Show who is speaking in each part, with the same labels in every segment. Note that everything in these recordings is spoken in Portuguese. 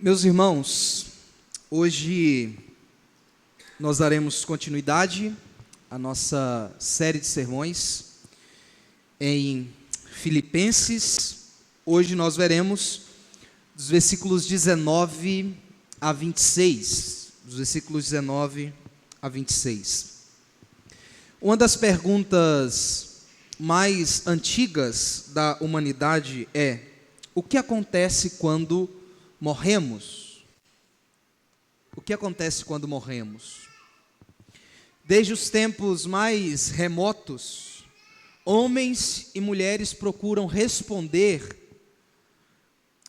Speaker 1: Meus irmãos, hoje nós daremos continuidade à nossa série de sermões em Filipenses. Hoje nós veremos dos versículos 19 a 26. Dos versículos 19 a 26. Uma das perguntas mais antigas da humanidade é: o que acontece quando morremos? O que acontece quando morremos? Desde os tempos mais remotos, homens e mulheres procuram responder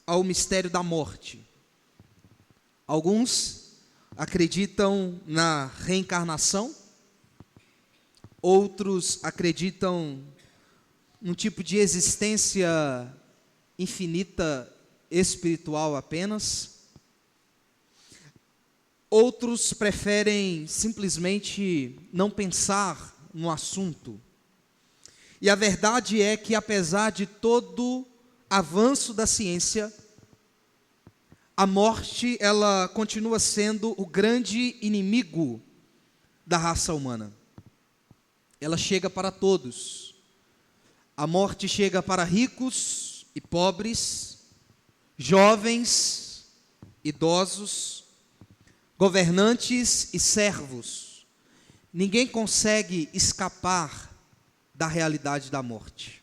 Speaker 1: ao mistério da morte. Alguns acreditam na reencarnação, outros acreditam num tipo de existência infinita espiritual apenas. Outros preferem simplesmente não pensar no assunto. E a verdade é que, apesar de todo avanço da ciência, a morte, ela continua sendo o grande inimigo da raça humana. Ela chega para todos. A morte chega para ricos e pobres, jovens, idosos, governantes e servos. Ninguém consegue escapar da realidade da morte.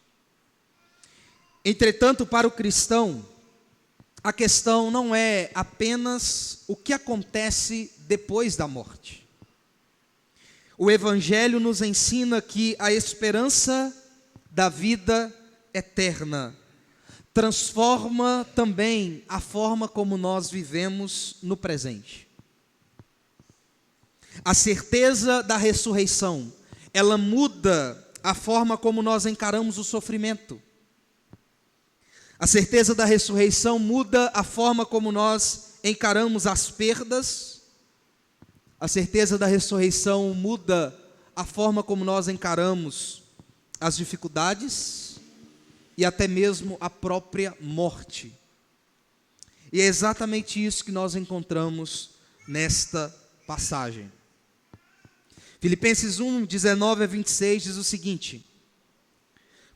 Speaker 1: Entretanto, para o cristão, a questão não é apenas o que acontece depois da morte. O Evangelho nos ensina que a esperança da vida eterna transforma também a forma como nós vivemos no presente. A certeza da ressurreição, ela muda a forma como nós encaramos o sofrimento. A certeza da ressurreição muda a forma como nós encaramos as perdas. A certeza da ressurreição muda a forma como nós encaramos as dificuldades e até mesmo a própria morte. E é exatamente isso que nós encontramos nesta passagem. Filipenses 1, 19 a 26 diz o seguinte: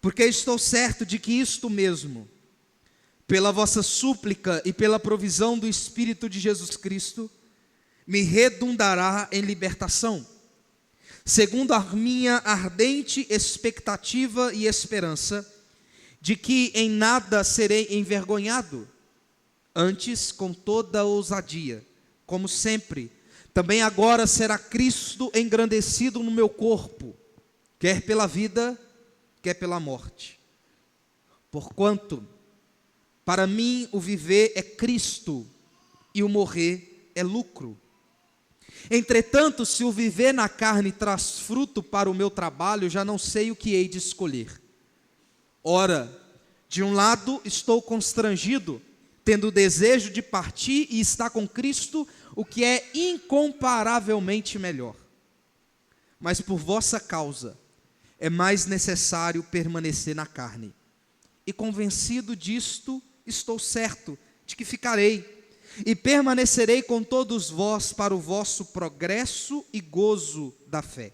Speaker 1: porque estou certo de que isto mesmo, pela vossa súplica e pela provisão do Espírito de Jesus Cristo, me redundará em libertação, segundo a minha ardente expectativa e esperança, de que em nada serei envergonhado, antes com toda ousadia, como sempre, também agora será Cristo engrandecido no meu corpo, quer pela vida, quer pela morte. Porquanto, para mim o viver é Cristo e o morrer é lucro. Entretanto, se o viver na carne traz fruto para o meu trabalho, já não sei o que hei de escolher. Ora, de um lado estou constrangido, tendo o desejo de partir e estar com Cristo, o que é incomparavelmente melhor. Mas por vossa causa é mais necessário permanecer na carne. E convencido disto, estou certo de que ficarei e permanecerei com todos vós para o vosso progresso e gozo da fé,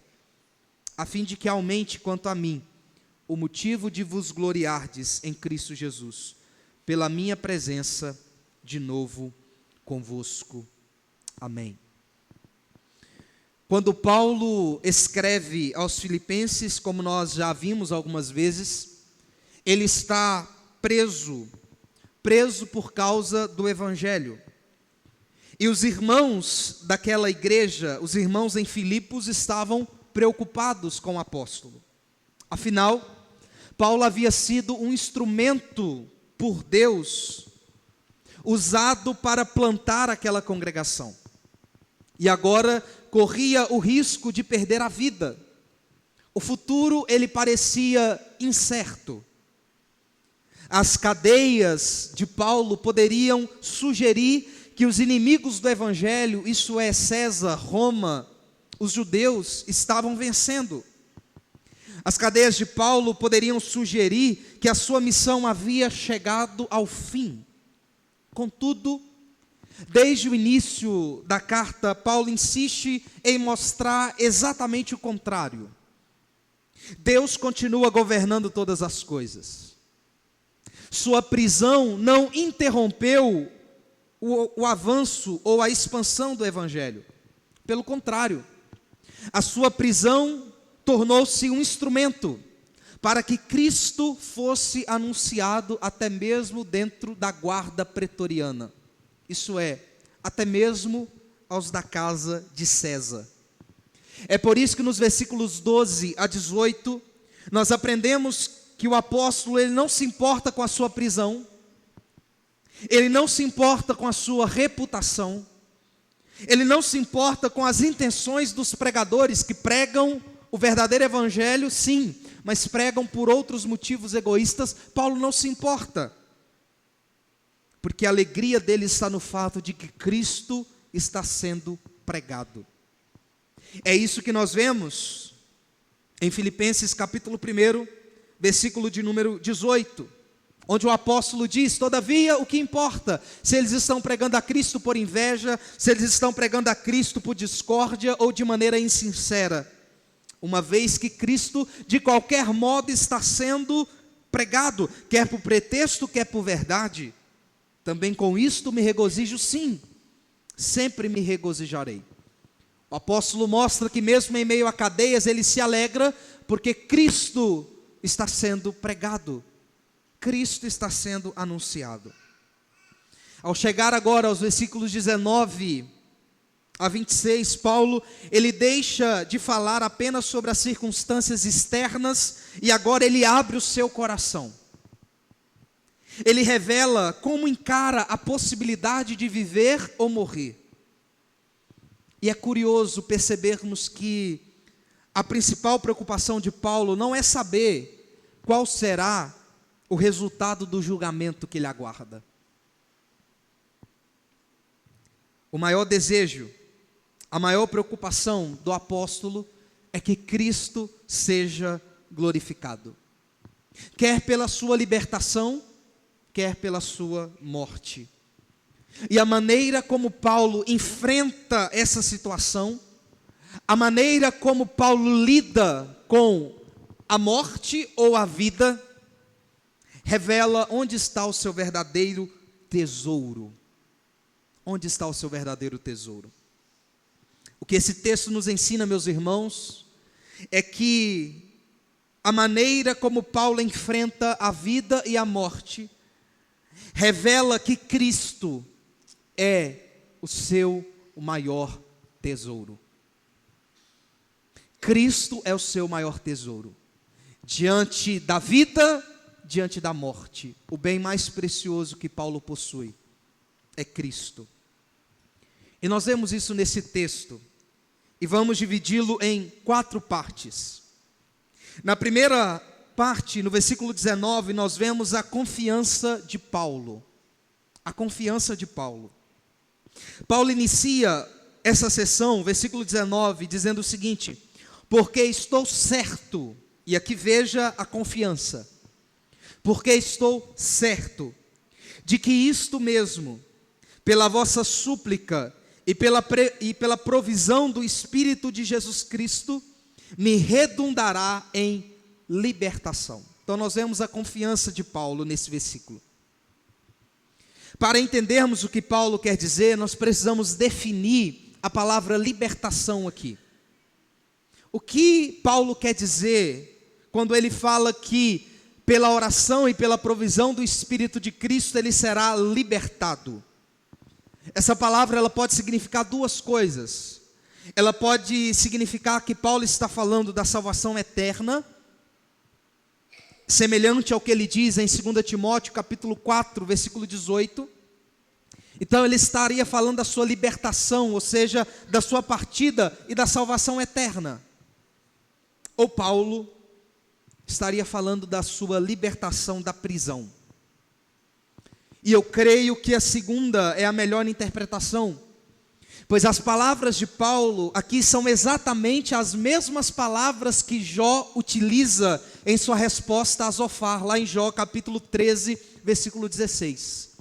Speaker 1: a fim de que aumente quanto a mim o motivo de vos gloriardes em Cristo Jesus, pela minha presença de novo convosco. Amém. Quando Paulo escreve aos Filipenses, como nós já vimos algumas vezes, ele está preso por causa do Evangelho. E os irmãos daquela igreja, os irmãos em Filipos, estavam preocupados com o apóstolo. Afinal, Paulo havia sido um instrumento por Deus, usado para plantar aquela congregação. E agora corria o risco de perder a vida. O futuro, ele parecia incerto. As cadeias de Paulo poderiam sugerir que os inimigos do Evangelho, isso é, César, Roma, os judeus, estavam vencendo. As cadeias de Paulo poderiam sugerir que a sua missão havia chegado ao fim. Contudo, Desde o início da carta, Paulo insiste em mostrar exatamente o contrário. Deus continua governando todas as coisas. Sua prisão não interrompeu o avanço ou a expansão do Evangelho. Pelo contrário, a sua prisão tornou-se um instrumento para que Cristo fosse anunciado até mesmo dentro da guarda pretoriana. Isso é, até mesmo aos da casa de César. É por isso que nos versículos 12 a 18, nós aprendemos que o apóstolo ele não se importa com a sua prisão, ele não se importa com a sua reputação, ele não se importa com as intenções dos pregadores que pregam o verdadeiro evangelho, sim, mas pregam por outros motivos egoístas. Paulo não se importa, porque a alegria dele está no fato de que Cristo está sendo pregado. É isso que nós vemos em Filipenses capítulo 1, versículo de número 18, onde o apóstolo diz: todavia o que importa, se eles estão pregando a Cristo por inveja, se eles estão pregando a Cristo por discórdia ou de maneira insincera, uma vez que Cristo de qualquer modo está sendo pregado, quer por pretexto, quer por verdade, também com isto me regozijo, sim, sempre me regozijarei. O apóstolo mostra que mesmo em meio a cadeias ele se alegra, porque Cristo está sendo pregado, Cristo está sendo anunciado. Ao chegar agora aos versículos 19 a 26, Paulo, ele deixa de falar apenas sobre as circunstâncias externas, e agora ele abre o seu coração. Ele revela como encara a possibilidade de viver ou morrer. E é curioso percebermos que a principal preocupação de Paulo não é saber qual será o resultado do julgamento que lhe aguarda. O maior desejo, a maior preocupação do apóstolo é que Cristo seja glorificado, quer pela sua libertação, quer pela sua morte. E a maneira como Paulo enfrenta essa situação, a maneira como Paulo lida com a morte ou a vida, revela onde está o seu verdadeiro tesouro. Onde está o seu verdadeiro tesouro? O que esse texto nos ensina, meus irmãos, é que a maneira como Paulo enfrenta a vida e a morte revela que Cristo é o maior tesouro. Cristo é o seu maior tesouro. Diante da vida, diante da morte, o bem mais precioso que Paulo possui é Cristo. E nós vemos isso nesse texto, e vamos dividi-lo em 4 partes. Na primeira parte, no versículo 19, nós vemos a confiança de Paulo. A confiança de Paulo. Paulo inicia essa sessão, versículo 19, dizendo o seguinte: porque estou certo, e aqui veja a confiança, porque estou certo de que isto mesmo, pela vossa súplica e pela provisão do Espírito de Jesus Cristo, me redundará em libertação. Então nós vemos a confiança de Paulo nesse versículo. Para entendermos o que Paulo quer dizer, nós precisamos definir a palavra libertação aqui. O que Paulo quer dizer quando ele fala que pela oração e pela provisão do Espírito de Cristo ele será libertado? Essa palavra ela pode significar 2 coisas. Ela pode significar que Paulo está falando da salvação eterna, semelhante ao que ele diz em 2 Timóteo capítulo 4, versículo 18. Então ele estaria falando da sua libertação, ou seja, da sua partida e da salvação eterna. Ou Paulo estaria falando da sua libertação da prisão. E eu creio que a segunda é a melhor interpretação, pois as palavras de Paulo aqui são exatamente as mesmas palavras que Jó utiliza em sua resposta a Zofar, lá em Jó capítulo 13, versículo 16.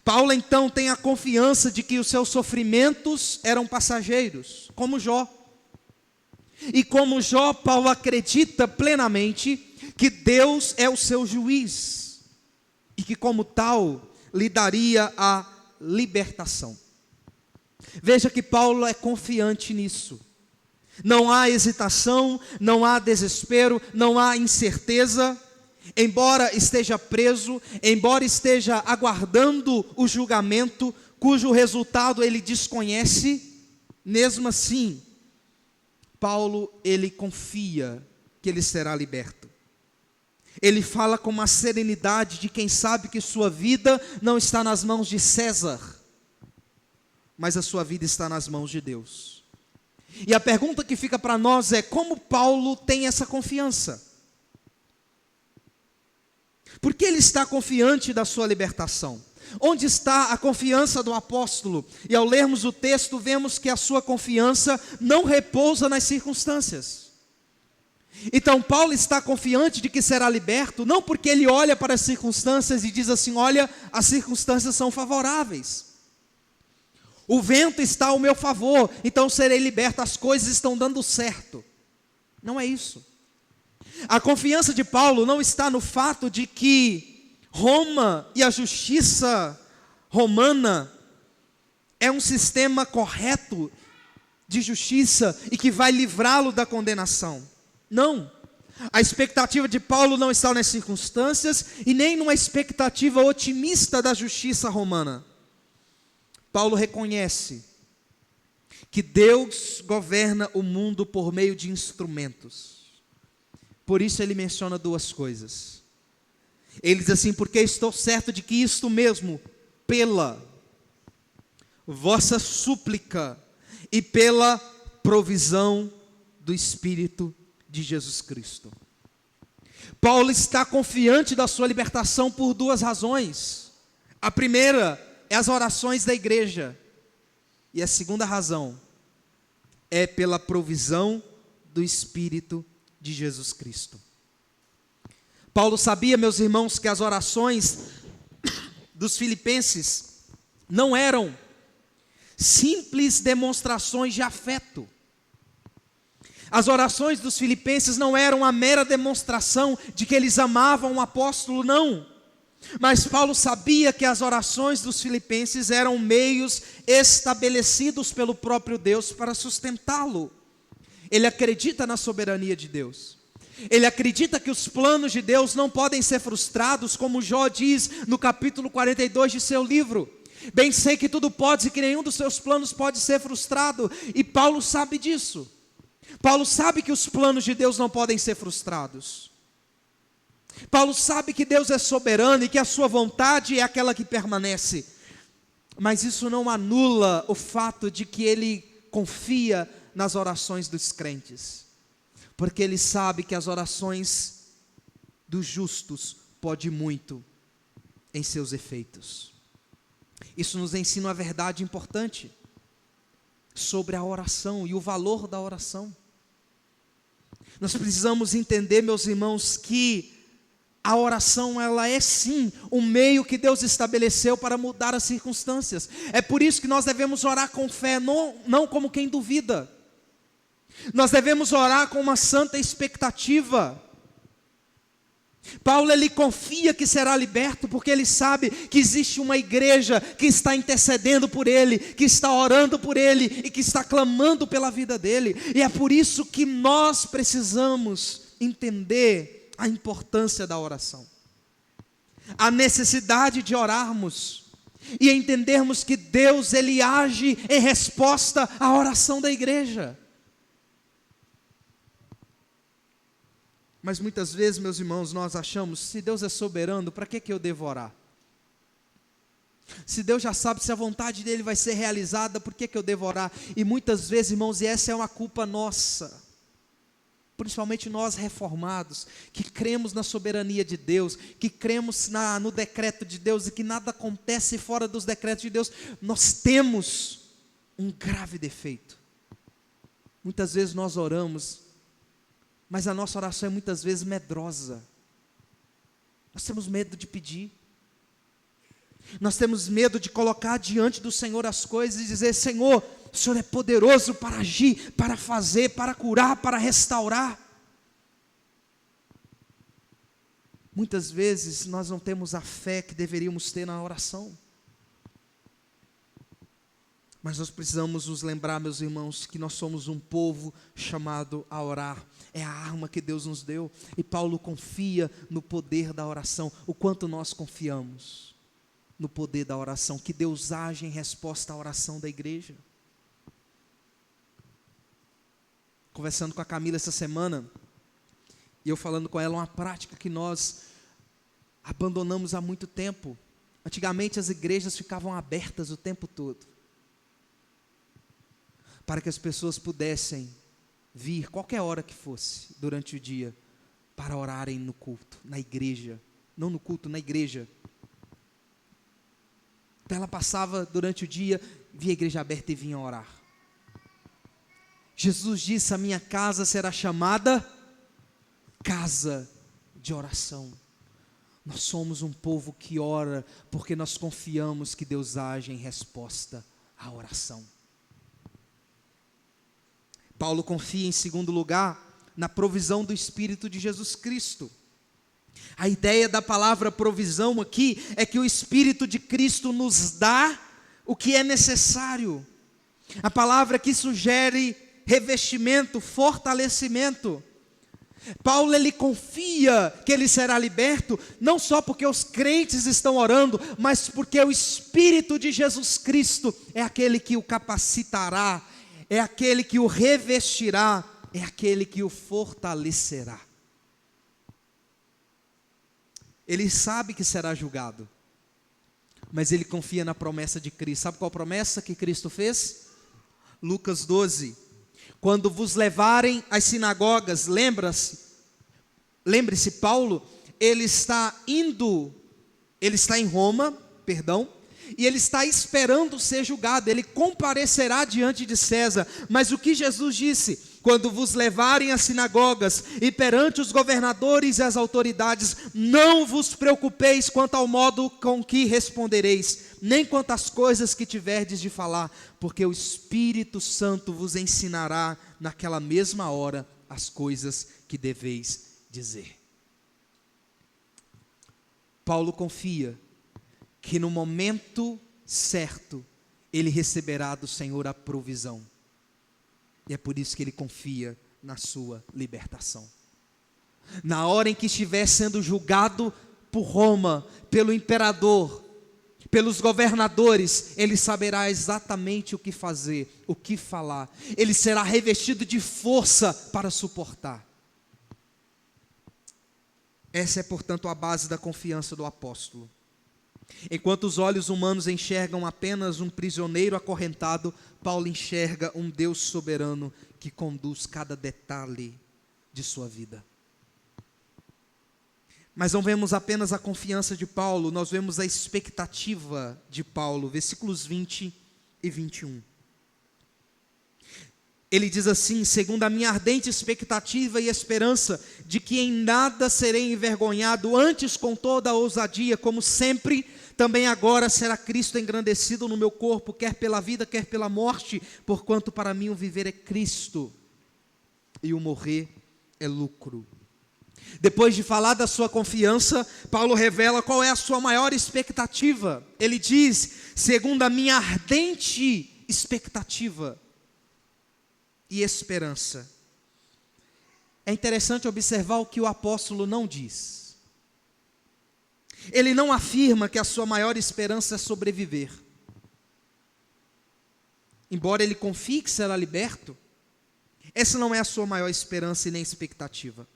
Speaker 1: Paulo então tem a confiança de que os seus sofrimentos eram passageiros, como Jó. E como Jó, Paulo acredita plenamente que Deus é o seu juiz e que como tal lhe daria a libertação. Veja que Paulo é confiante nisso. Não há hesitação, não há desespero, não há incerteza. Embora esteja preso, embora esteja aguardando o julgamento, cujo resultado ele desconhece, mesmo assim, Paulo, ele confia que ele será liberto. Ele fala com uma serenidade de quem sabe que sua vida não está nas mãos de César, mas a sua vida está nas mãos de Deus. E a pergunta que fica para nós é: como Paulo tem essa confiança? Por que ele está confiante da sua libertação? Onde está a confiança do apóstolo? E ao lermos o texto, vemos que a sua confiança não repousa nas circunstâncias. Então Paulo está confiante de que será liberto, não porque ele olha para as circunstâncias e diz assim: olha, as circunstâncias são favoráveis. O vento está ao meu favor, então serei liberto, as coisas estão dando certo. Não é isso. A confiança de Paulo não está no fato de que Roma e a justiça romana é um sistema correto de justiça e que vai livrá-lo da condenação. Não. A expectativa de Paulo não está nas circunstâncias e nem numa expectativa otimista da justiça romana. Paulo reconhece que Deus governa o mundo por meio de instrumentos. Por isso ele menciona duas coisas. Ele diz assim: porque estou certo de que isto mesmo, pela vossa súplica e pela provisão do Espírito de Jesus Cristo. Paulo está confiante da sua libertação por duas razões. A primeira é as orações da igreja. E a segunda razão é pela provisão do Espírito de Jesus Cristo. Paulo sabia, meus irmãos, que as orações dos filipenses não eram simples demonstrações de afeto. As orações dos filipenses não eram a mera demonstração de que eles amavam o apóstolo, não. Mas Paulo sabia que as orações dos filipenses eram meios estabelecidos pelo próprio Deus para sustentá-lo. Ele acredita na soberania de Deus. Ele acredita que os planos de Deus não podem ser frustrados, como Jó diz no capítulo 42 de seu livro. Bem sei que tudo pode e que nenhum dos seus planos pode ser frustrado. E Paulo sabe disso. Paulo sabe que os planos de Deus não podem ser frustrados. Paulo sabe que Deus é soberano e que a sua vontade é aquela que permanece. Mas isso não anula o fato de que ele confia nas orações dos crentes, porque ele sabe que as orações dos justos podem muito em seus efeitos. Isso nos ensina uma verdade importante sobre a oração e o valor da oração. Nós precisamos entender, meus irmãos, que a oração, ela é sim um meio que Deus estabeleceu para mudar as circunstâncias. É por isso que nós devemos orar com fé, não como quem duvida. Nós devemos orar com uma santa expectativa. Paulo, ele confia que será liberto, porque ele sabe que existe uma igreja que está intercedendo por ele, que está orando por ele e que está clamando pela vida dele. E é por isso que nós precisamos entender a importância da oração, a necessidade de orarmos e entendermos que Deus, ele age em resposta à oração da igreja. Mas muitas vezes, meus irmãos, nós achamos: se Deus é soberano, para que eu devo orar? Se Deus já sabe se a vontade dele vai ser realizada, por que eu devo orar? E muitas vezes, irmãos, e essa é uma culpa nossa, principalmente nós reformados, que cremos na soberania de Deus, que cremos no decreto de Deus e que nada acontece fora dos decretos de Deus, nós temos um grave defeito. Muitas vezes nós oramos, mas a nossa oração é muitas vezes medrosa. Nós temos medo de pedir. Nós temos medo de colocar diante do Senhor as coisas e dizer: Senhor, o Senhor é poderoso para agir, para fazer, para curar, para restaurar. Muitas vezes nós não temos a fé que deveríamos ter na oração. Mas nós precisamos nos lembrar, meus irmãos, que nós somos um povo chamado a orar. É a arma que Deus nos deu. E Paulo confia no poder da oração. O quanto nós confiamos no poder da oração, que Deus age em resposta à oração da igreja. Conversando com a Camila essa semana, e eu falando com ela uma prática que nós abandonamos há muito tempo. Antigamente as igrejas ficavam abertas o tempo todo, para que as pessoas pudessem vir qualquer hora que fosse durante o dia, para orarem no culto, na igreja. Não no culto, na igreja. Então ela passava durante o dia, via a igreja aberta e vinha orar. Jesus disse: a minha casa será chamada casa de oração. Nós somos um povo que ora, porque nós confiamos que Deus age em resposta à oração. Paulo confia, em segundo lugar, na provisão do Espírito de Jesus Cristo. A ideia da palavra provisão aqui é que o Espírito de Cristo nos dá o que é necessário. A palavra aqui sugere revestimento, fortalecimento. Paulo, ele confia que ele será liberto, não só porque os crentes estão orando, mas porque o Espírito de Jesus Cristo é aquele que o capacitará, é aquele que o revestirá, é aquele que o fortalecerá. Ele sabe que será julgado, mas ele confia na promessa de Cristo. Sabe qual promessa que Cristo fez? Lucas 12, quando vos levarem às sinagogas, lembre-se, Paulo, ele está em Roma, e ele está esperando ser julgado, ele comparecerá diante de César. Mas o que Jesus disse? Quando vos levarem às sinagogas e perante os governadores e as autoridades, não vos preocupeis quanto ao modo com que respondereis, nem quanto às coisas que tiverdes de falar, porque o Espírito Santo vos ensinará naquela mesma hora as coisas que deveis dizer. Paulo confia que no momento certo ele receberá do Senhor a provisão. E é por isso que ele confia na sua libertação. Na hora em que estiver sendo julgado por Roma, pelo imperador, pelos governadores, ele saberá exatamente o que fazer, o que falar. Ele será revestido de força para suportar. Essa é, portanto, a base da confiança do apóstolo. Enquanto os olhos humanos enxergam apenas um prisioneiro acorrentado, Paulo enxerga um Deus soberano que conduz cada detalhe de sua vida. Mas não vemos apenas a confiança de Paulo, nós vemos a expectativa de Paulo, versículos 20 e 21. Ele diz assim: segundo a minha ardente expectativa e esperança, de que em nada serei envergonhado, antes com toda a ousadia, como sempre, também agora será Cristo engrandecido no meu corpo, quer pela vida, quer pela morte, porquanto para mim o viver é Cristo, e o morrer é lucro. Depois de falar da sua confiança, Paulo revela qual é a sua maior expectativa. Ele diz: segundo a minha ardente expectativa e esperança. É interessante observar o que o apóstolo não diz. Ele não afirma que a sua maior esperança é sobreviver. Embora ele confie que será liberto, essa não é a sua maior esperança e nem expectativa.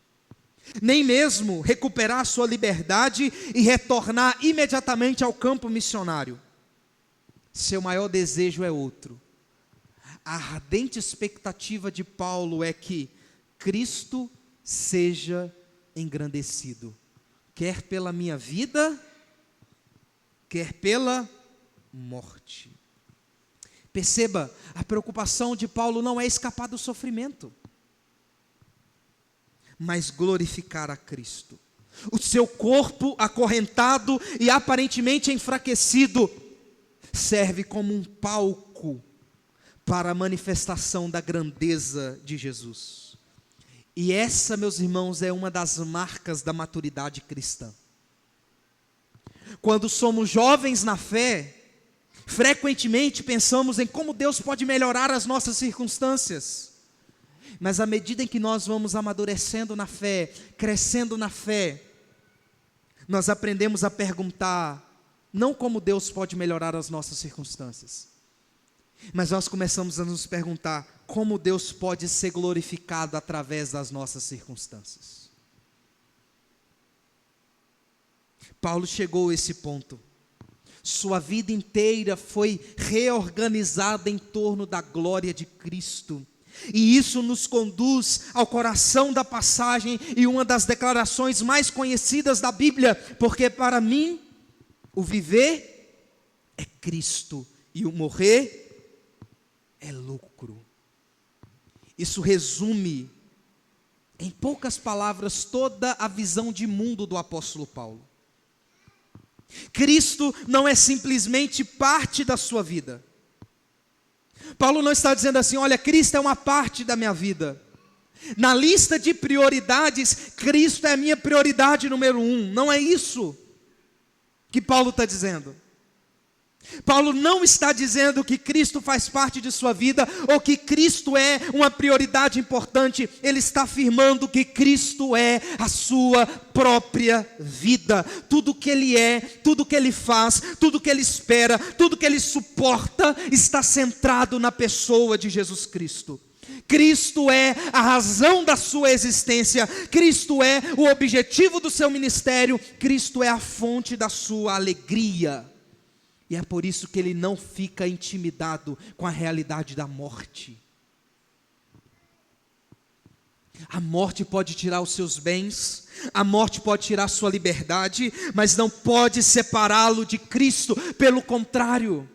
Speaker 1: Nem mesmo recuperar a sua liberdade e retornar imediatamente ao campo missionário. Seu maior desejo é outro. A ardente expectativa de Paulo é que Cristo seja engrandecido, quer pela minha vida, quer pela morte. Perceba, a preocupação de Paulo não é escapar do sofrimento, mas glorificar a Cristo. O seu corpo acorrentado e aparentemente enfraquecido serve como um palco para a manifestação da grandeza de Jesus. E essa, meus irmãos, é uma das marcas da maturidade cristã. Quando somos jovens na fé, frequentemente pensamos em como Deus pode melhorar as nossas circunstâncias. Mas à medida em que nós vamos amadurecendo na fé, crescendo na fé, nós aprendemos a perguntar, não como Deus pode melhorar as nossas circunstâncias, mas nós começamos a nos perguntar, como Deus pode ser glorificado através das nossas circunstâncias. Paulo chegou a esse ponto. Sua vida inteira foi reorganizada em torno da glória de Cristo. E isso nos conduz ao coração da passagem e uma das declarações mais conhecidas da Bíblia, porque para mim, o viver é Cristo e o morrer é lucro. Isso resume, em poucas palavras, toda a visão de mundo do apóstolo Paulo. Cristo não é simplesmente parte da sua vida. Paulo não está dizendo assim, olha, Cristo é uma parte da minha vida. Na lista de prioridades, Cristo é a minha prioridade número 1. Não é isso que Paulo está dizendo. Paulo não está dizendo que Cristo faz parte de sua vida, ou que Cristo é uma prioridade importante. Ele está afirmando que Cristo é a sua própria vida. Tudo que Ele é, tudo que Ele faz, tudo que Ele espera, tudo que Ele suporta, está centrado na pessoa de Jesus Cristo. Cristo é a razão da sua existência, Cristo é o objetivo do seu ministério, Cristo é a fonte da sua alegria. E é por isso que ele não fica intimidado com a realidade da morte. A morte pode tirar os seus bens, a morte pode tirar a sua liberdade, mas não pode separá-lo de Cristo, pelo contrário.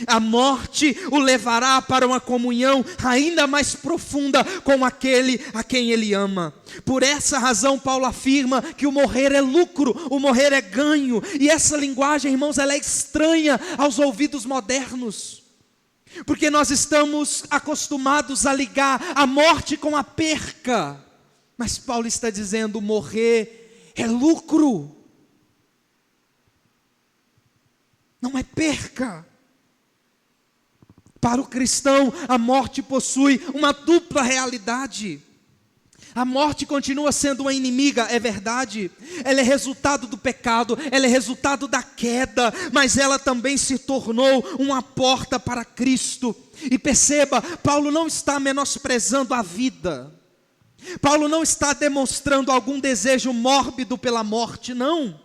Speaker 1: A morte o levará para uma comunhão ainda mais profunda com aquele a quem ele ama. Por essa razão Paulo afirma que o morrer é lucro, o morrer é ganho. E essa linguagem, irmãos, ela é estranha aos ouvidos modernos, porque nós estamos acostumados a ligar a morte com a perca. Mas Paulo está dizendo, morrer é lucro, não é perca. Para o cristão, a morte possui uma dupla realidade. A morte continua sendo uma inimiga, é verdade. Ela é resultado do pecado, ela é resultado da queda, mas ela também se tornou uma porta para Cristo. E perceba, Paulo não está menosprezando a vida. Paulo não está demonstrando algum desejo mórbido pela morte, não.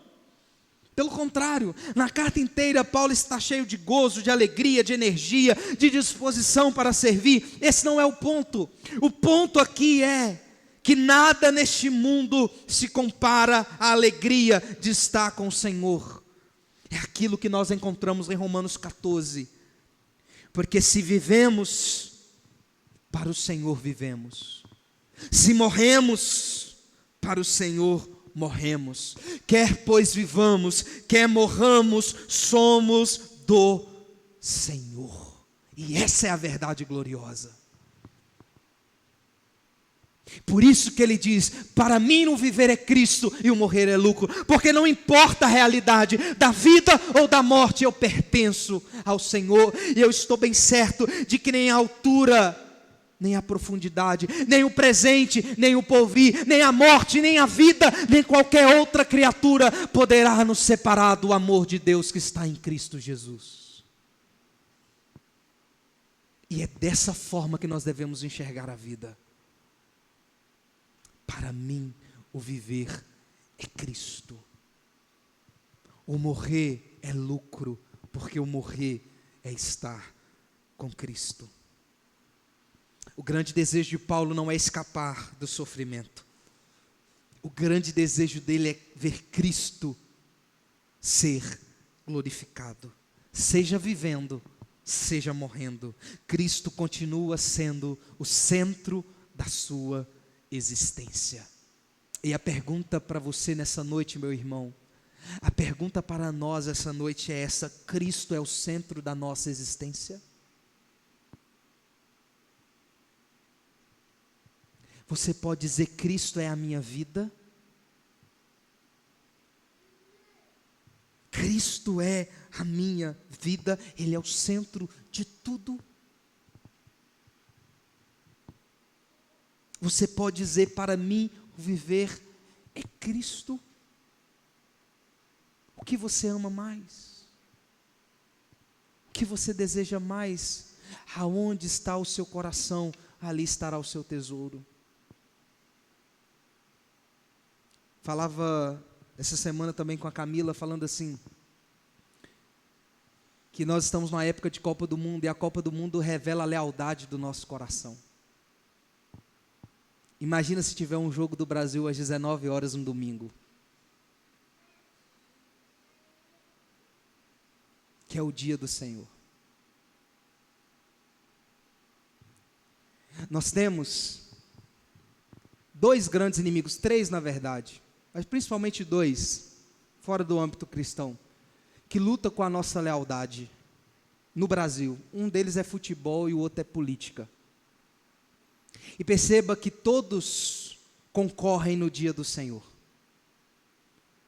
Speaker 1: Pelo contrário, na carta inteira Paulo está cheio de gozo, de alegria, de energia, de disposição para servir. Esse não é o ponto. O ponto aqui é que nada neste mundo se compara à alegria de estar com o Senhor. É aquilo que nós encontramos em Romanos 14. Porque se vivemos, para o Senhor vivemos. Se morremos, para o Senhor morremos. Quer pois vivamos, quer morramos, somos do Senhor. E essa é a verdade gloriosa. Por isso que ele diz, para mim o viver é Cristo e o morrer é lucro. Porque não importa a realidade da vida ou da morte, eu pertenço ao Senhor. E eu estou bem certo de que nem a altura, nem a profundidade, nem o presente, nem o porvir, nem a morte, nem a vida, nem qualquer outra criatura poderá nos separar do amor de Deus que está em Cristo Jesus. E é dessa forma que nós devemos enxergar a vida. Para mim, o viver é Cristo. O morrer é lucro, porque o morrer é estar com Cristo. O grande desejo de Paulo não é escapar do sofrimento. O grande desejo dele é ver Cristo ser glorificado. Seja vivendo, seja morrendo. Cristo continua sendo o centro da sua existência. E a pergunta para você nessa noite, meu irmão, a pergunta para nós essa noite é essa: Cristo é o centro da nossa existência? Você pode dizer: Cristo é a minha vida? Cristo é a minha vida, Ele é o centro de tudo. Você pode dizer: para mim, o viver é Cristo. O que você ama mais? O que você deseja mais? Aonde está o seu coração, ali estará o seu tesouro. Falava essa semana também com a Camila, falando assim, que nós estamos numa época de Copa do Mundo, e a Copa do Mundo revela a lealdade do nosso coração. Imagina se tiver um jogo do Brasil às 19 horas no domingo, que é o dia do Senhor. Nós temos dois grandes inimigos, três na verdade, mas principalmente dois, fora do âmbito cristão, que lutam com a nossa lealdade no Brasil. Um deles é futebol e o outro é política. E perceba que todos concorrem no dia do Senhor.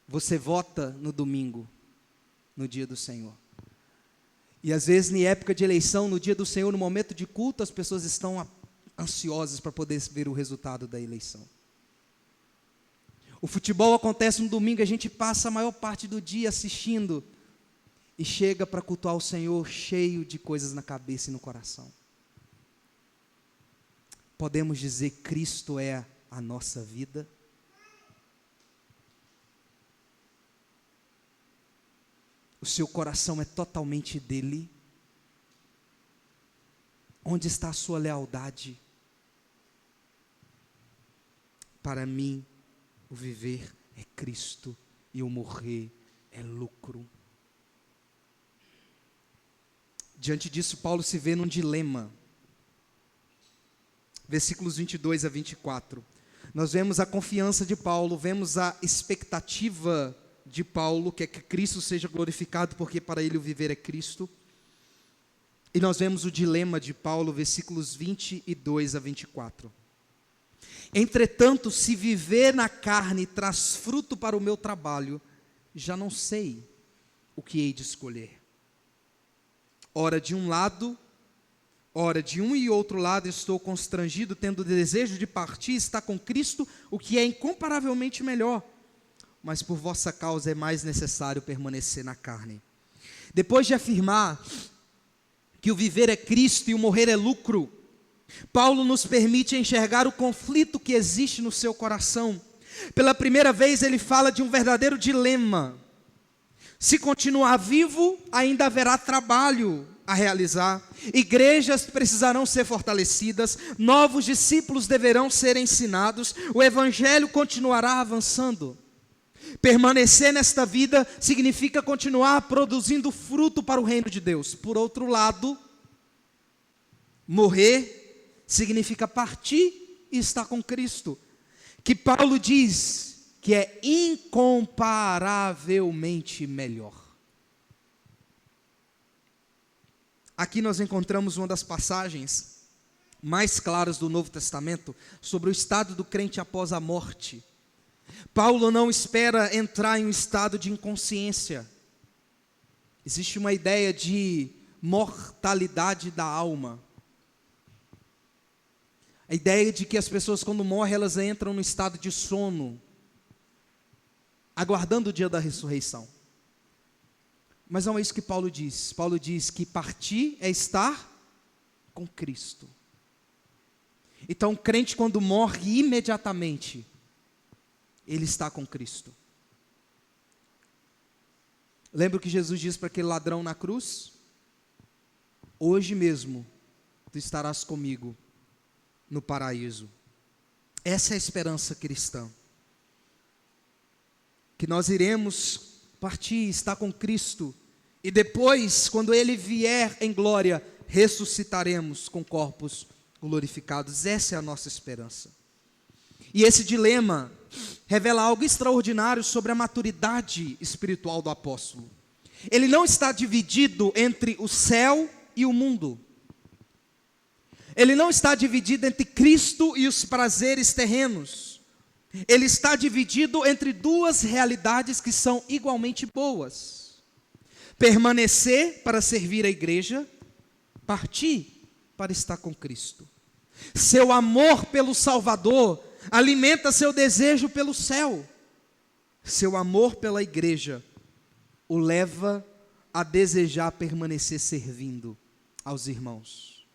Speaker 1: Você vota no domingo, no dia do Senhor. E às vezes, em época de eleição, no dia do Senhor, no momento de culto, as pessoas estão ansiosas para poder ver o resultado da eleição. O futebol acontece no domingo, a gente passa a maior parte do dia assistindo e chega para cultuar o Senhor cheio de coisas na cabeça e no coração. Podemos dizer: Cristo é a nossa vida? O seu coração é totalmente dele? Onde está a sua lealdade? Para mim, o viver é Cristo e o morrer é lucro. Diante disso, Paulo se vê num dilema. Versículos 22 a 24. Nós vemos a confiança de Paulo, vemos a expectativa de Paulo, que é que Cristo seja glorificado, porque para ele o viver é Cristo. E nós vemos o dilema de Paulo, versículos 22 a 24. Entretanto, se viver na carne traz fruto para o meu trabalho, já não sei o que hei de escolher. Ora de um lado, ora de um e outro lado estou constrangido, tendo desejo de partir e estar com Cristo, o que é incomparavelmente melhor. Mas por vossa causa é mais necessário permanecer na carne. Depois de afirmar que o viver é Cristo e o morrer é lucro, Paulo nos permite enxergar o conflito que existe no seu coração. Pela primeira vez ele fala de um verdadeiro dilema. Se continuar vivo, ainda haverá trabalho a realizar. Igrejas precisarão ser fortalecidas, novos discípulos deverão ser ensinados, o evangelho continuará avançando. Permanecer nesta vida significa continuar produzindo fruto para o reino de Deus. Por outro lado, morrer significa partir e estar com Cristo, que Paulo diz que é incomparavelmente melhor. Aqui nós encontramos uma das passagens mais claras do Novo Testamento sobre o estado do crente após a morte. Paulo não espera entrar em um estado de inconsciência. Existe uma ideia de mortalidade da alma. A ideia de que as pessoas, quando morrem, elas entram no estado de sono, aguardando o dia da ressurreição. Mas não é isso que Paulo diz. Paulo diz que partir é estar com Cristo. Então, o crente, quando morre, imediatamente, ele está com Cristo. Lembra o que Jesus diz para aquele ladrão na cruz? Hoje mesmo, tu estarás comigo no paraíso. Essa é a esperança cristã. Que nós iremos partir, estar com Cristo, e depois, quando Ele vier em glória, ressuscitaremos com corpos glorificados. Essa é a nossa esperança. E esse dilema revela algo extraordinário sobre a maturidade espiritual do apóstolo. Ele não está dividido entre o céu e o mundo. Ele não está dividido entre Cristo e os prazeres terrenos. Ele está dividido entre duas realidades que são igualmente boas: permanecer para servir a igreja, partir para estar com Cristo. Seu amor pelo Salvador alimenta seu desejo pelo céu. Seu amor pela igreja o leva a desejar permanecer servindo aos irmãos.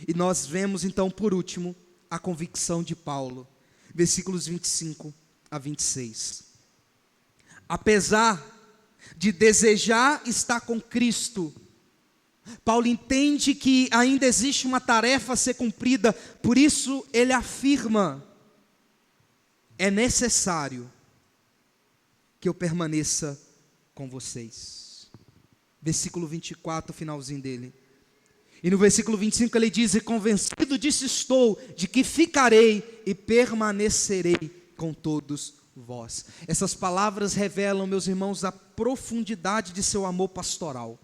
Speaker 1: E nós vemos então, por último, a convicção de Paulo, versículos 25 a 26. Apesar de desejar estar com Cristo, Paulo entende que ainda existe uma tarefa a ser cumprida, por isso ele afirma: é necessário que eu permaneça com vocês. Versículo 24, finalzinho dele. E no versículo 25 ele diz: e convencido disso estou, de que ficarei e permanecerei com todos vós. Essas palavras revelam, meus irmãos, a profundidade de seu amor pastoral.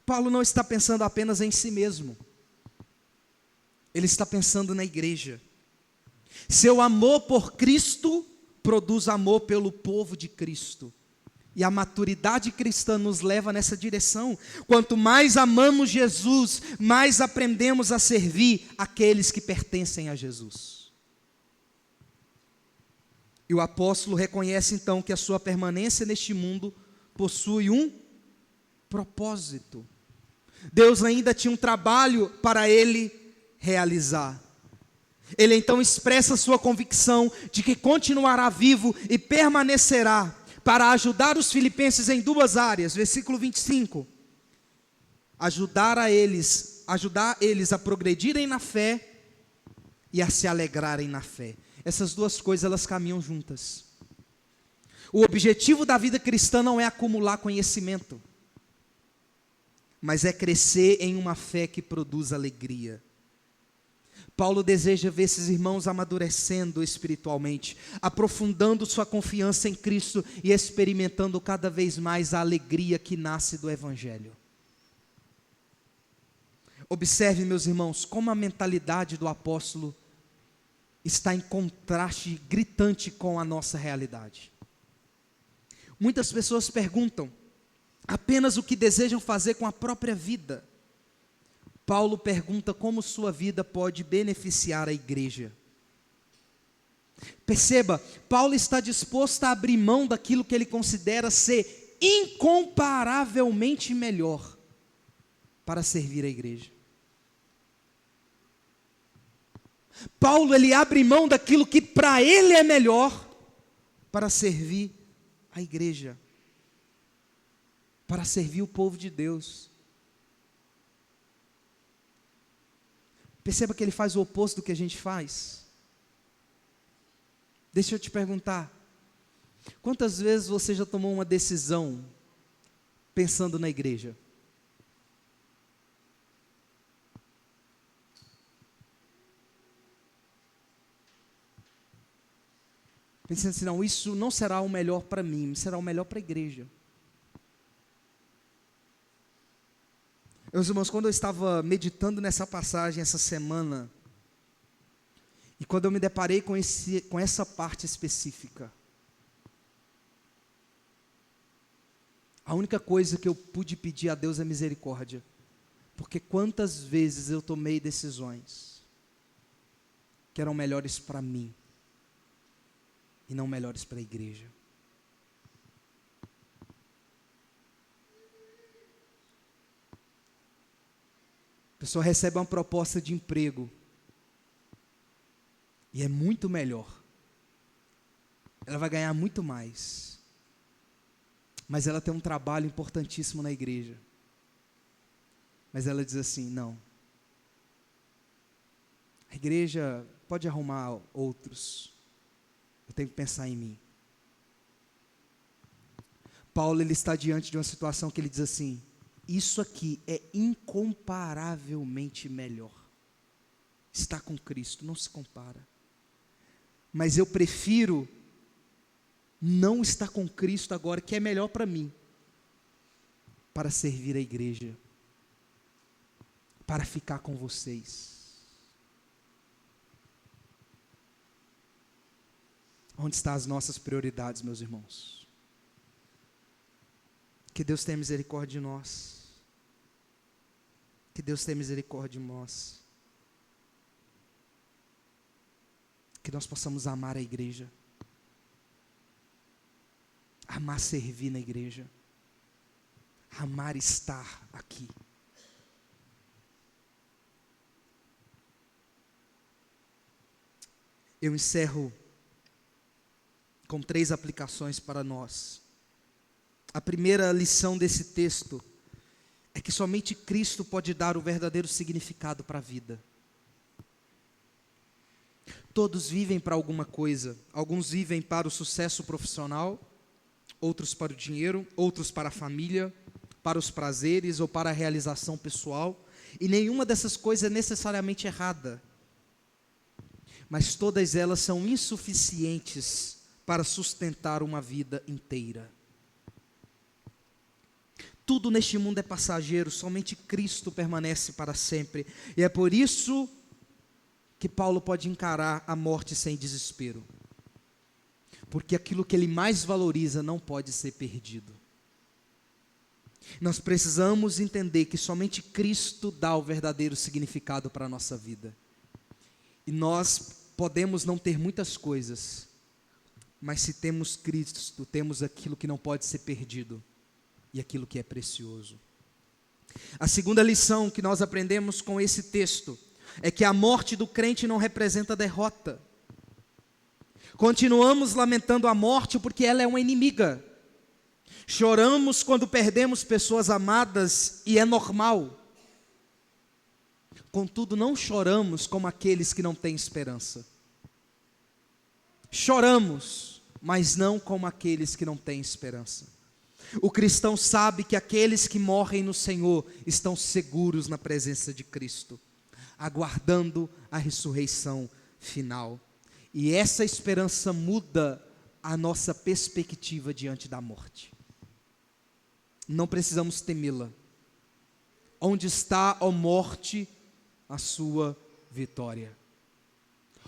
Speaker 1: Paulo não está pensando apenas em si mesmo. Ele está pensando na igreja. Seu amor por Cristo produz amor pelo povo de Cristo. E a maturidade cristã nos leva nessa direção. Quanto mais amamos Jesus, mais aprendemos a servir aqueles que pertencem a Jesus. E o apóstolo reconhece então que a sua permanência neste mundo possui um propósito. Deus ainda tinha um trabalho para ele realizar. Ele então expressa sua convicção de que continuará vivo e permanecerá para ajudar os filipenses em duas áreas. Versículo 25. Ajudar eles a progredirem na fé e a se alegrarem na fé. Essas duas coisas, elas caminham juntas. O objetivo da vida cristã não é acumular conhecimento, mas é crescer em uma fé que produz alegria. Paulo deseja ver esses irmãos amadurecendo espiritualmente, aprofundando sua confiança em Cristo e experimentando cada vez mais a alegria que nasce do Evangelho. Observe, meus irmãos, como a mentalidade do apóstolo está em contraste gritante com a nossa realidade. Muitas pessoas perguntam apenas o que desejam fazer com a própria vida. Paulo pergunta como sua vida pode beneficiar a igreja. Perceba, Paulo está disposto a abrir mão daquilo que ele considera ser incomparavelmente melhor para servir a igreja. Paulo, ele abre mão daquilo que para ele é melhor para servir a igreja, para servir o povo de Deus. Perceba que ele faz o oposto do que a gente faz. Deixa eu te perguntar, quantas vezes você já tomou uma decisão pensando na igreja? Pensando assim, não, isso não será o melhor para mim, será o melhor para a igreja. Meus irmãos, quando eu estava meditando nessa passagem essa semana, e quando eu me deparei com essa parte específica, a única coisa que eu pude pedir a Deus é misericórdia, porque quantas vezes eu tomei decisões que eram melhores para mim, e não melhores para a igreja. A pessoa recebe uma proposta de emprego e é muito melhor. Ela vai ganhar muito mais. Mas ela tem um trabalho importantíssimo na igreja. Mas ela diz assim, não. A igreja pode arrumar outros. Eu tenho que pensar em mim. Paulo, ele está diante de uma situação que ele diz assim, isso aqui é incomparavelmente melhor. Estar com Cristo não se compara. mas eu prefiro não estar com Cristo agora, que é melhor para mim, para servir a igreja, para ficar com vocês. Onde estão as nossas prioridades, meus irmãos? Que Deus tenha misericórdia de nós. Que Deus tenha misericórdia de nós. Que nós possamos amar a igreja. Amar servir na igreja. Amar estar aqui. Eu encerro com 3 aplicações para nós. A primeira lição desse texto é que somente Cristo pode dar o verdadeiro significado para a vida. Todos vivem para alguma coisa. Alguns vivem para o sucesso profissional, outros para o dinheiro, outros para a família, para os prazeres ou para a realização pessoal. E nenhuma dessas coisas é necessariamente errada. Mas todas elas são insuficientes para sustentar uma vida inteira. Tudo neste mundo é passageiro, somente Cristo permanece para sempre. E é por isso que Paulo pode encarar a morte sem desespero. Porque aquilo que ele mais valoriza não pode ser perdido. Nós precisamos entender que somente Cristo dá o verdadeiro significado para a nossa vida. E nós podemos não ter muitas coisas, mas se temos Cristo, temos aquilo que não pode ser perdido e aquilo que é precioso. A segunda lição que nós aprendemos com esse texto é que a morte do crente não representa derrota. Continuamos lamentando a morte porque ela é uma inimiga. Choramos quando perdemos pessoas amadas e é normal. Contudo, não choramos como aqueles que não têm esperança. Choramos, mas não como aqueles que não têm esperança. O cristão sabe que aqueles que morrem no Senhor estão seguros na presença de Cristo, aguardando a ressurreição final. E essa esperança muda a nossa perspectiva diante da morte. Não precisamos temê-la. Onde está, ó morte, a sua vitória?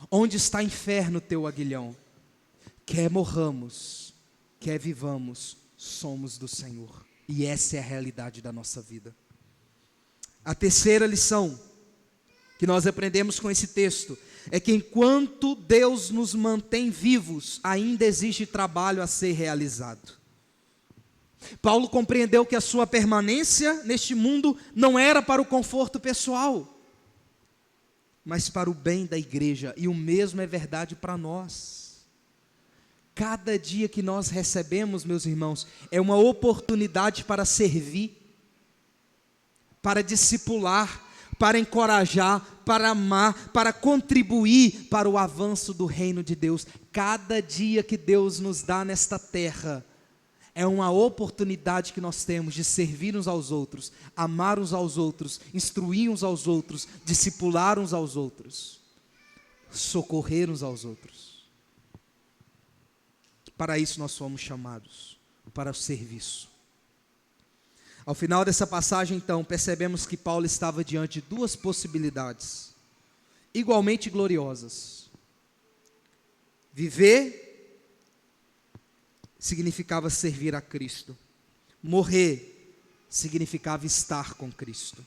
Speaker 1: Onde está, inferno, teu aguilhão? Quer morramos, quer vivamos, somos do Senhor. E essa é a realidade da nossa vida. A terceira lição que nós aprendemos com esse texto é que enquanto Deus nos mantém vivos, ainda existe trabalho a ser realizado. Paulo compreendeu que a sua permanência neste mundo não era para o conforto pessoal, mas para o bem da igreja, e o mesmo é verdade para nós. Cada dia que nós recebemos, meus irmãos, é uma oportunidade para servir, para discipular, para encorajar, para amar, para contribuir para o avanço do reino de Deus. Cada dia que Deus nos dá nesta terra é uma oportunidade que nós temos de servir uns aos outros, amar uns aos outros, instruir uns aos outros, discipular uns aos outros, socorrer uns aos outros. Para isso nós somos chamados, para o serviço. Ao final dessa passagem, então, percebemos que Paulo estava diante de 2 possibilidades, igualmente gloriosas. Viver significava servir a Cristo. Morrer significava estar com Cristo.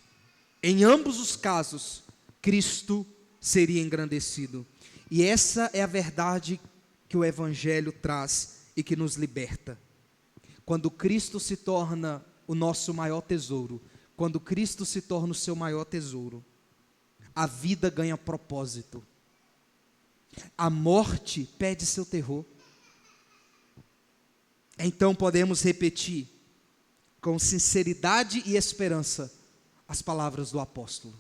Speaker 1: Em ambos os casos, Cristo seria engrandecido. E essa é a verdade que o Evangelho traz e que nos liberta. Quando Cristo se torna o nosso maior tesouro, quando Cristo se torna o seu maior tesouro, a vida ganha propósito. A morte perde seu terror. Então podemos repetir com sinceridade e esperança as palavras do apóstolo: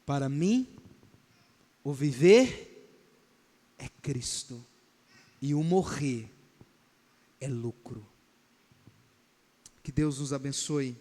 Speaker 1: para mim, o viver é Cristo e o morrer é lucro. Que Deus nos abençoe